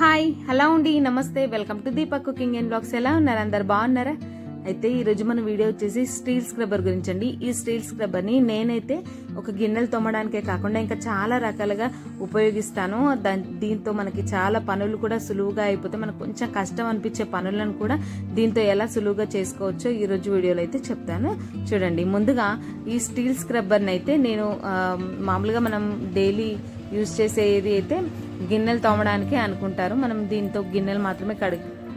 Hi hello అండి, నమస్తే, welcome to Deepak cooking and blogs. ఎలా ఉన్నారు? అందరు బాగున్నారా? అయితే ఈరోజు మన వీడియో వచ్చేసి స్టీల్ స్క్రబ్బర్ గురించి అండి. ఈ స్టీల్ స్క్రబ్బర్ని నేనైతే ఒక గిన్నెలు తోమడానికే కాకుండా ఇంకా చాలా రకాలుగా ఉపయోగిస్తాను. దీంతో మనకి చాలా పనులు కూడా సులువుగా అయిపోతే మనకు కొంచెం కష్టం అనిపించే పనులను కూడా దీంతో ఎలా సులువుగా చేసుకోవచ్చో ఈరోజు వీడియోలో అయితే చెప్తాను. చూడండి, ముందుగా ఈ స్టీల్ స్క్రబ్బర్ని అయితే నేను మామూలుగా మనం డైలీ యూజ్ చేసేది అయితే గిన్నెలు తోమడానికి అనుకుంటారు. మనం దీంతో గిన్నెలు మాత్రమే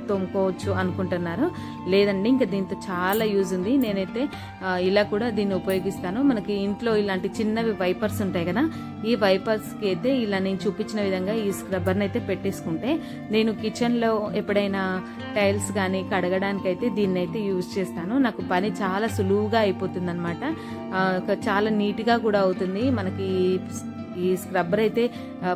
తోముకోవచ్చు అనుకుంటున్నారు. లేదండి, ఇంకా దీంతో చాలా యూజ్ ఉంది. నేనైతే ఇలా కూడా దీన్ని ఉపయోగిస్తాను. మనకి ఇంట్లో ఇలాంటి చిన్నవి వైపర్స్ ఉంటాయి కదా, ఈ వైపర్స్కి అయితే ఇలా నేను చూపించిన విధంగా ఈ స్క్రబ్బర్ని అయితే పెట్టేసుకుంటే నేను కిచెన్లో ఎప్పుడైనా టైల్స్ కానీ కడగడానికి అయితే దీన్ని అయితే యూజ్ చేస్తాను. నాకు పని చాలా సులువుగా అయిపోతుంది అనమాట. చాలా నీట్గా కూడా అవుతుంది. మనకి ఈ స్క్రబ్బర్ అయితే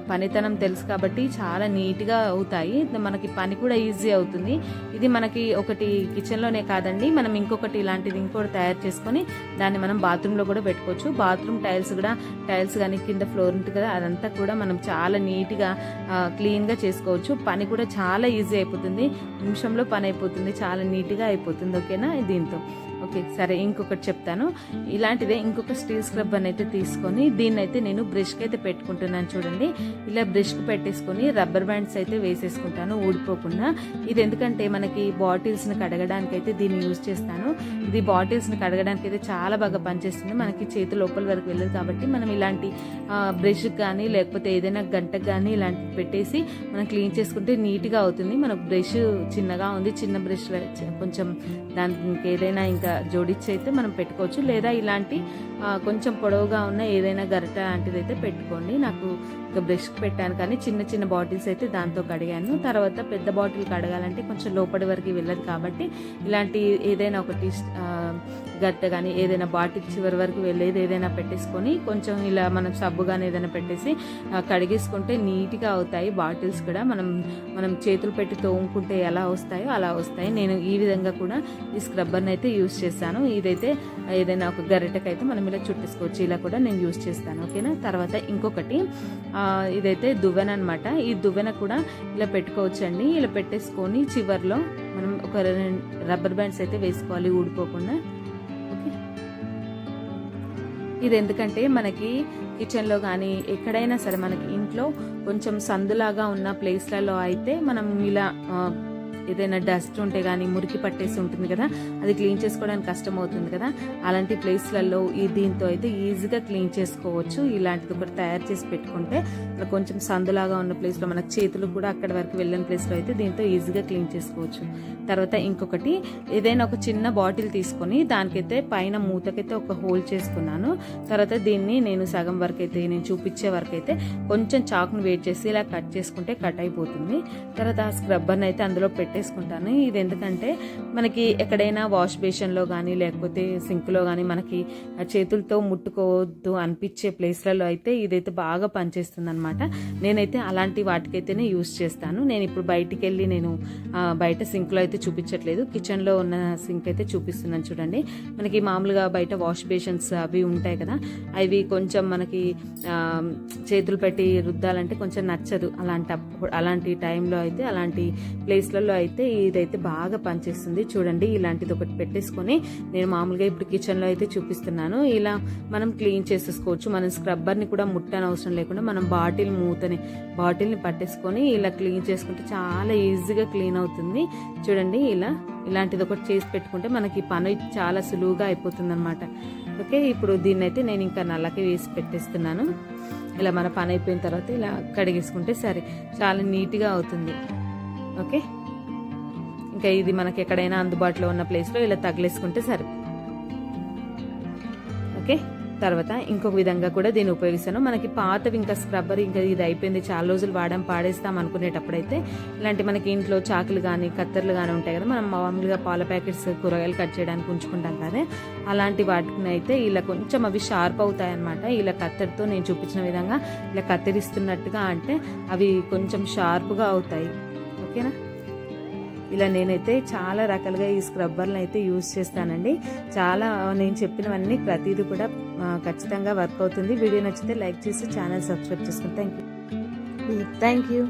పనితనం తెలుసు కాబట్టి చాలా నీట్గా అవుతాయి. మనకి పని కూడా ఈజీ అవుతుంది. ఇది మనకి ఒకటి కిచెన్లోనే కాదండి, మనం ఇంకొకటి ఇలాంటిది ఇంకోటి తయారు చేసుకొని దాన్ని మనం బాత్రూంలో కూడా పెట్టుకోవచ్చు. బాత్రూమ్ టైల్స్ కానీ కింద ఫ్లోర్ ఉంటుంది కదా, అదంతా కూడా మనం చాలా నీట్గా క్లీన్గా చేసుకోవచ్చు. పని కూడా చాలా ఈజీ అయిపోతుంది. నిమిషంలో పని అయిపోతుంది, చాలా నీట్గా అయిపోతుంది. ఓకేనా? దీంతో ఓకే, సరే. ఇంకొకటి చెప్తాను. ఇలాంటిదే ఇంకొక స్టీల్ స్క్రబ్బర్ అయితే తీసుకొని దీన్ని అయితే నేను బ్రష్కి అయితే పెట్టుకుంటున్నాను. చూడండి, ఇలా బ్రష్కి పెట్టేసుకొని రబ్బర్ బ్యాండ్స్ అయితే వేసేసుకుంటాను ఊడిపోకుండా. ఇది ఎందుకంటే మనకి బాటిల్స్ని కడగడానికి అయితే దీన్ని యూజ్ చేస్తాను. ఇది బాటిల్స్ని కడగడానికి అయితే చాలా బాగా పనిచేస్తుంది. మనకి చేతి లోపల వరకు వెళ్ళదు కాబట్టి మనం ఇలాంటి బ్రష్కి కానీ లేకపోతే ఏదైనా గంటకు కానీ ఇలాంటి పెట్టేసి మనం క్లీన్ చేసుకుంటే నీట్గా అవుతుంది. మనకు బ్రష్ చిన్నగా ఉంది, చిన్న బ్రష్ కొంచెం దానికి ఏదైనా ఇంకా జోడించి అయితే మనం పెట్టుకోవచ్చు. లేదా ఇలాంటి కొంచెం పొడవుగా ఉన్న ఏదైనా గరిట లాంటిది అయితే పెట్టుకోండి. నాకు ఇక బ్రష్కి పెట్టాను కానీ చిన్న చిన్న బాటిల్స్ అయితే దాంతో కడిగాను. తర్వాత పెద్ద బాటిల్ కడగాలంటే కొంచెం లోపలి వరకు వెళ్ళదు కాబట్టి ఇలాంటి ఏదైనా ఒకటి గట్ట కానీ ఏదైనా బాటిల్ చివరి వరకు వెళ్ళేది ఏదైనా పెట్టేసుకొని కొంచెం ఇలా మనం సబ్బు కానీ ఏదైనా పెట్టేసి కడిగేసుకుంటే నీట్గా అవుతాయి బాటిల్స్ కూడా. మనం చేతులు పెట్టి తోముకుంటే ఎలా వస్తాయో అలా వస్తాయి. నేను ఈ విధంగా కూడా ఈ స్క్రబ్బర్ని అయితే యూజ్ చేస్తాను. ఇదైతే ఏదైనా ఒక గరిటకైతే మనం ఇలా చుట్టేసుకోవచ్చు. ఇలా కూడా నేను యూజ్ చేస్తాను. ఓకేనా? తర్వాత ఇంకొకటి ఇదైతే దువ్వెన అనమాట. ఈ దువ్వెన కూడా ఇలా పెట్టుకోవచ్చండి. ఇలా పెట్టేసుకొని చివర్లో మనం ఒక రబ్బర్ బ్యాండ్స్ అయితే వేసుకోవాలి ఊడిపోకుండా. ఓకే, ఇది ఎందుకంటే మనకి కిచెన్లో కానీ ఎక్కడైనా సరే మనకి ఇంట్లో కొంచెం సందులాగా ఉన్న ప్లేస్లలో అయితే మనం ఇలా ఏదైనా డస్ట్ ఉంటే కానీ మురికి పట్టేసి ఉంటుంది కదా, అది క్లీన్ చేసుకోవడానికి కష్టం అవుతుంది కదా, అలాంటి ప్లేస్లలో దీంతో అయితే ఈజీగా క్లీన్ చేసుకోవచ్చు. ఇలాంటిది ఒకటి తయారు చేసి పెట్టుకుంటే కొంచెం సందులాగా ఉన్న ప్లేస్లో మనకు చేతులు కూడా అక్కడ వరకు వెళ్ళిన ప్లేస్లో అయితే దీంతో ఈజీగా క్లీన్ చేసుకోవచ్చు. తర్వాత ఇంకొకటి ఏదైనా ఒక చిన్న బాటిల్ తీసుకొని దానికైతే పైన మూతకైతే ఒక హోల్ చేసుకున్నాను. తర్వాత దీన్ని నేను సగం వరకు అయితే నేను చూపించే వరకు అయితే కొంచెం చాకును వేట్ చేసి ఇలా కట్ చేసుకుంటే కట్ అయిపోతుంది. తర్వాత ఆ స్క్రబ్బర్ని అయితే అందులో పెట్టేసుకుంటాను. ఇది ఎందుకంటే మనకి ఎక్కడైనా వాష్ బేషన్లో కానీ లేకపోతే సింక్లో కానీ మనకి చేతులతో ముట్టుకోవద్దు అనిపించే ప్లేస్లలో అయితే ఇదైతే బాగా పనిచేస్తుంది అనమాట. నేనైతే అలాంటి వాటికైతేనే యూజ్ చేస్తాను. నేను ఇప్పుడు బయటికి వెళ్ళి నేను బయట సింక్లో అయితే చూపించట్లేదు, కిచెన్లో ఉన్న సింక్ అయితే చూపిస్తున్నాను. చూడండి, మనకి మామూలుగా బయట వాష్ బేషన్స్ అవి ఉంటాయి కదా, అవి కొంచెం మనకి చేతులు పెట్టి రుద్దాలంటే కొంచెం నచ్చదు. అలాంటి టైంలో అయితే అలాంటి ప్లేస్లలో అయితే ఇదైతే బాగా పనిచేస్తుంది. చూడండి, ఇలాంటిది ఒకటి పెట్టేసుకొని నేను మామూలుగా ఇప్పుడు కిచెన్లో అయితే చూపిస్తున్నాను. ఇలా మనం క్లీన్ చేసేసుకోవచ్చు. మనం స్క్రబ్బర్ని కూడా ముట్టని అవసరం లేకుండా మనం బాటిల్ని పట్టేసుకొని ఇలా క్లీన్ చేసుకుంటే చాలా ఈజీగా క్లీన్ అవుతుంది. చూడండి, ఇలాంటిది ఒకటి చేసి పెట్టుకుంటే మనకి పని చాలా సులువుగా అయిపోతుంది అనమాట. ఓకే, ఇప్పుడు దీన్ని అయితే నేను ఇంకా నల్లకి వేసి పెట్టేస్తున్నాను. ఇలా మన పని అయిపోయిన తర్వాత ఇలా కడిగేసుకుంటే సరే, చాలా నీట్గా అవుతుంది. ఓకే, ఇంకా ఇది మనకి ఎక్కడైనా అందుబాటులో ఉన్న ప్లేస్లో ఇలా తగిలేసుకుంటే సరే. ఓకే, తర్వాత ఇంకొక విధంగా కూడా దీన్ని ఉపయోగిస్తాను. మనకి పాతవి ఇంకా స్క్రబ్బర్ ఇంకా ఇది అయిపోయింది, చాలా రోజులు పాడేస్తాం అనుకునేటప్పుడైతే ఇలాంటి మనకి ఇంట్లో చాకులు కానీ కత్తెరలు కానీ ఉంటాయి కదా, మనం మామూలుగా పాల ప్యాకెట్స్ కూరగాయలు కట్ చేయడానికి ఉంచుకుంటాం కదా, అలాంటి వాటిని అయితే ఇలా కొంచెం అవి షార్ప్ అవుతాయి అన్నమాట. ఇలా కత్తెరతో నేను చూపించిన విధంగా ఇలా కత్తిరిస్తున్నట్టుగా అంటే అవి కొంచెం షార్ప్గా అవుతాయి. ఓకేనా? ఇలా నేనైతే చాలా రకాలుగా ఈ స్క్రబ్బర్లను అయితే యూజ్ చేస్తానండి. చాలా నేను చెప్పినవన్నీ ప్రతిదీ కూడా ఖచ్చితంగా వర్క్ అవుతుంది. వీడియో నచ్చితే లైక్ చేసి ఛానల్ సబ్స్క్రైబ్ చేసుకోండి. Thank you.